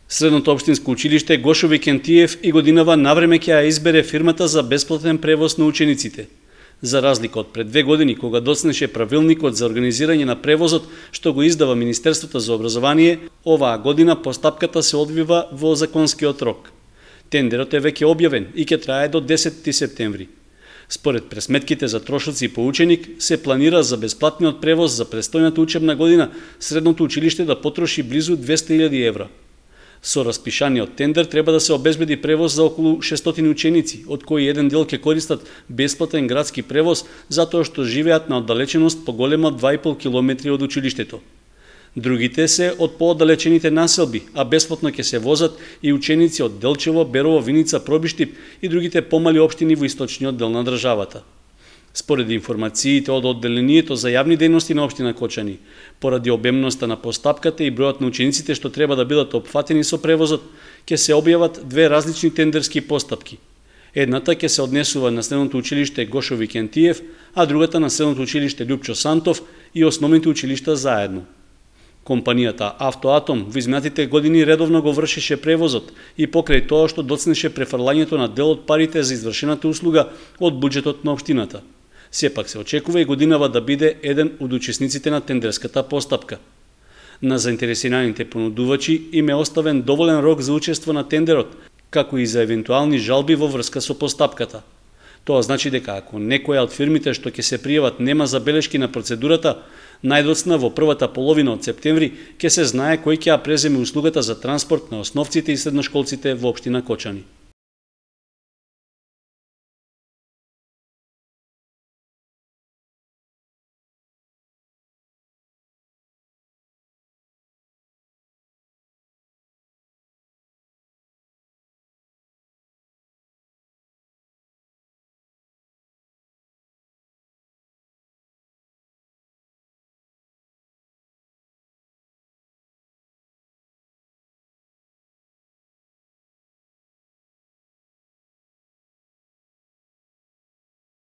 Средното општинско училиште Гошо Викентиев и годинава навреме ќе ја избере фирмата за бесплатен превоз на учениците. За разлика од пред 2 години, кога доцнеше правилникот за организирање на превозот што го издава Министерството за образование, оваа година постапката се одвива во законскиот рок. Тендерот е веќе објавен и ќе трае до 10 септември. Според пресметките за трошоци по ученик, се планира за бесплатниот превоз за престојната учебна година средното училиште да потроши близу 200.000 евра. Со распишаниот тендер треба да се обезбеди превоз за околу 600 ученици, од кои еден дел ќе користат бесплатен градски превоз затоа што живеат на оддалеченост поголема од 2,5 километри од училиштето. Другите се од пооддалечените населби, а бесплатно ќе се возат и ученици од Делчево, Берово, Виница, Пробиштип и другите помали општини во источниот дел на државата. Според информациите од одделението за јавни дејности на општина Кочани, поради обемноста на постапката и бројот на учениците што треба да бидат опфатени со превозот, ќе се објават две различни тендерски постапки. Едната ќе се однесува на средното училиште Гошо Викентиев, а другата на средното училиште Љупчо Сантов и основните училишта заедно. Компанијата Автоатом во изминатите години редовно го вршеше превозот и покрај тоа што доцнеше префрлањето на дел од парите за извршената услуга од буџетот на општината. Сепак се очекува и годинава да биде еден од учесниците на тендерската постапка. На заинтересираните понудувачи им е оставен доволен рок за учество на тендерот, како и за евентуални жалби во врска со постапката. Тоа значи дека ако некоја од фирмите што ќе се пријават нема забелешки на процедурата, најдоцна во првата половина од септември ќе се знае кој ќе ја преземе услугата за транспорт на основците и средношколците во општина Кочани.